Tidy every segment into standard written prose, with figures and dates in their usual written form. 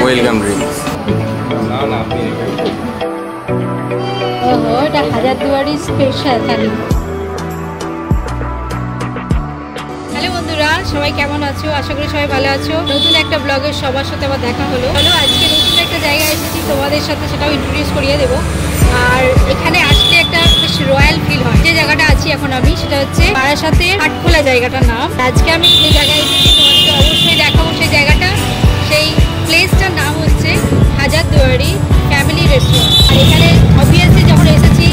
Welcome drinks. ওহো, এটা Hazarduari special থালি। Hello বন্ধুরা, সবাই কেমন আছো? আশা করি সবাই ভালো আছো। নতুন একটা ব্লগের সবার সাথে আবার দেখা হলো। আজকে নতুন একটা জায়গায় এসেছি তোমাদের সাথে, সেটাও ইন্ট্রোডিউস করিয়ে দেবো। আর এখানে আসলে একটা বেশ রয়্যাল ফিল হয়। যে জায়গাটা আছি এখন আমি, সেটা হচ্ছে বারাসাতের হাটখোলা জায়গাটার নাম। আজকে আমি যে জায়গায় এসেছি তোমাদেরকে অবশ্যই দেখাবো সেই জায়গাটা। সেই প্লেসটার নাম হচ্ছে হাজারদুয়ারি ফ্যামিলি রেস্টুরেন্ট। আর এখানে অবভিয়াসলি যখন এসেছি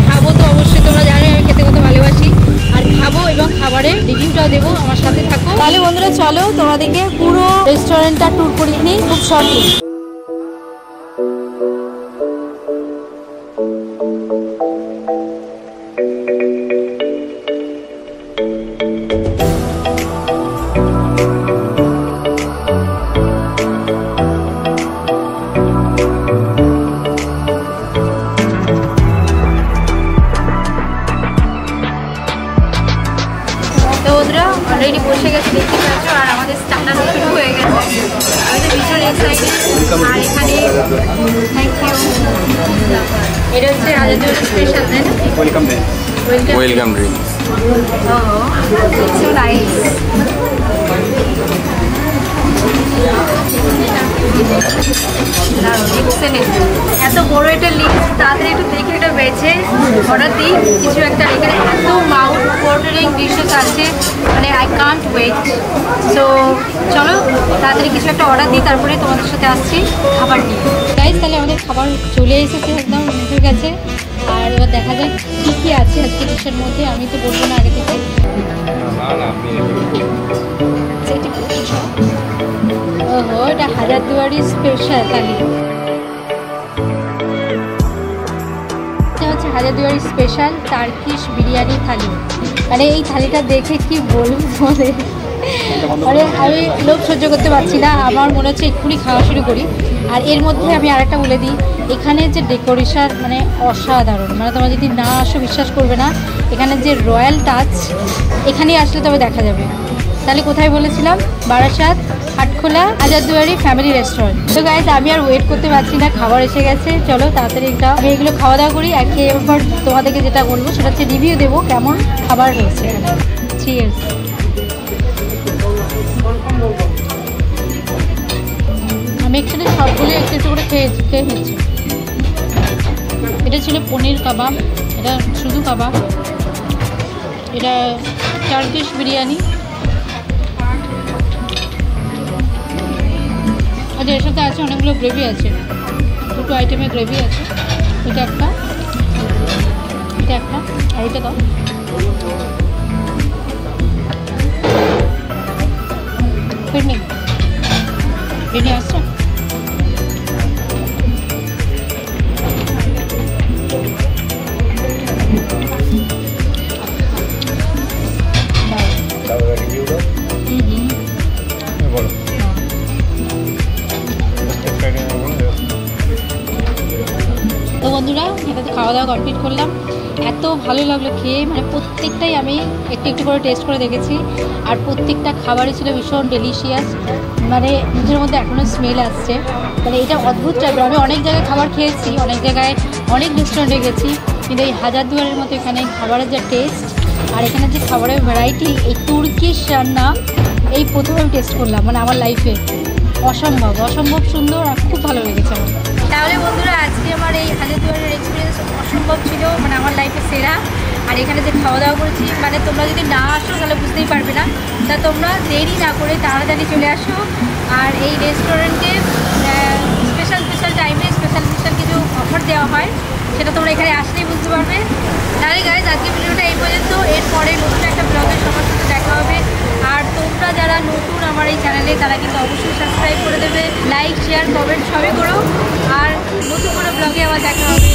খাবো তো অবশ্যই, তোমরা জানো আমি খেতে কত ভালোবাসি। আর খাবো এবং খাবারের রিভিউটাও দেবো, আমার সাথে থাকো। তাহলে বন্ধুরা চলো তোমাদেরকে পুরো রেস্টুরেন্টটা ট্যুর করিয়ে নিই খুব শর্টলি। অলরেডি বসে গেছে দেখতে পাচ্ছ, আর আমাদের স্টার্টার শুরু হয়ে গেছে। আমি তো ভীষণ এক্সাইটেড। আর এখানে থ্যাংক ইউ, এটা হচ্ছে হাজারদুয়ারি স্পেশাল, তাই না? Welcome drinks. So nice. এত বড় একটা লিস্ট, তাড়াতাড়ি একটু দেখে এটা বেছে অর্ডার দিই কিছু একটা। এখানে এত মাউথ ওয়াটারিং ডিশেস আছে, মানে আই কান্ট ওয়েট। সো চলো তাড়াতাড়ি কিছু একটা অর্ডার দিই, তারপরে তোমাদের সাথে আসছি খাবার নিয়ে। গাইস, তাহলে আমাদের খাবার চলে এসেছে একদম মুখের কাছে। আর এবার দেখা যাক কী কী আছে আজকে ডিশের মধ্যে। আমি তো বলবো না আগে থেকে। ওহো, এটা হাজারদুয়ারি স্পেশাল থালি। এটা হচ্ছে হাজারদুয়ারি স্পেশাল টার্কিশ বিরিয়ানি থালি। মানে এই থালিটা দেখে কি বলবো তোমাদের, মানে আমি লোভ সহ্য করতে পারছি না। আমার মনে হচ্ছে এক্ষুনি খাওয়া শুরু করি। আর এর মধ্যে আমি আরেকটা বলে দিই, এখানে যে ডেকোরেশন মানে অসাধারণ। মানে তোমরা যদি না আসো বিশ্বাস করবে না, এখানে যে রয়্যাল টাচ এখানেই আসলে তবে দেখা যাবে। তাহলে কোথায় বলেছিলাম? Barasat Hatkhola Hazarduari family restaurant. তো গাইজ, আমি আর ওয়েট করতে পারছি না, খাবার এসে গেছে। চলো তাড়াতাড়ি এটা আমি এগুলো খাওয়া দাওয়া করি। আর খেয়ে এবার তোমাদেরকে যেটা বলবো সেটা হচ্ছে রিভিউ দেবো কেমন খাবার হয়েছে এখানে। চিয়ার্স। আমি অ্যাকচুয়ালি সবগুলো একটু একটু করে খেয়ে নিচ্ছি। এটা ছিল পনির কাবাব, এটা শুধু কাবাব, এটা টার্কিশ বিরিয়ানি। আচ্ছা, এর সাথে আছে অনেকগুলো গ্রেভি আছে, দুটো আইটেমের গ্রেভি আছে। এটা একটা, এটা একটা, আর এটা দাও। ফিরনি ফিরনি আসছে। তো বন্ধুরা, এটাতে খাওয়া দাওয়া কমপ্লিট করলাম। এত ভালো লাগলো খেয়ে, মানে প্রত্যেকটাই আমি একটু একটু করে টেস্ট করে দেখেছি। আর প্রত্যেকটা খাবারই ছিল ভীষণ ডেলিশিয়াস। মানে মুখের মধ্যে এখনও স্মেল আসছে। মানে এটা অদ্ভুত টাইপের। আমি অনেক জায়গায় খাবার খেয়েছি, অনেক জায়গায় অনেক রেস্টুরেন্টে গেছি, কিন্তু এই হাজারদুয়ারির মতো এখানে খাবারের যে টেস্ট আর এখানে যে খাবারের ভ্যারাইটি, এই তুর্কিশ রান্না এই প্রথম আমি টেস্ট করলাম মানে আমার লাইফে। অসম্ভব অসম্ভব সুন্দর, আর খুব ভালো লেগেছে আমার। তাহলে বন্ধুরা, আজকে আমার এই হাজারদুয়ারির এক্সপিরিয়েন্স অসম্ভব ছিল, মানে আমার লাইফে সেরা। আর এখানে যে খাওয়া দাওয়া করেছি, মানে তোমরা যদি না আসো তাহলে বুঝতেই পারবে না। তা তোমরা দেরি না করে তাড়াতাড়ি চলে আসো। আর এই রেস্টুরেন্টে স্পেশাল স্পেশাল টাইমে স্পেশাল স্পেশাল কিছু অফার দেওয়া হয়, সেটা তোমরা এখানে আসলেই বুঝতে পারবে। তাহলে গাইজ, আজকে ভিডিওটা এই পর্যন্ত। এরপরে নতুন একটা ব্লগের সবার সাথে দেখা হবে। আর তোমরা যারা নতুন আমার এই চ্যানেলে, তারা কিন্তু অবশ্যই সাবস্ক্রাইব করে দেবে, লাইক শেয়ার কমেন্ট সবই করো। আর নতুন কোনো ব্লগে আবার দেখা হবে।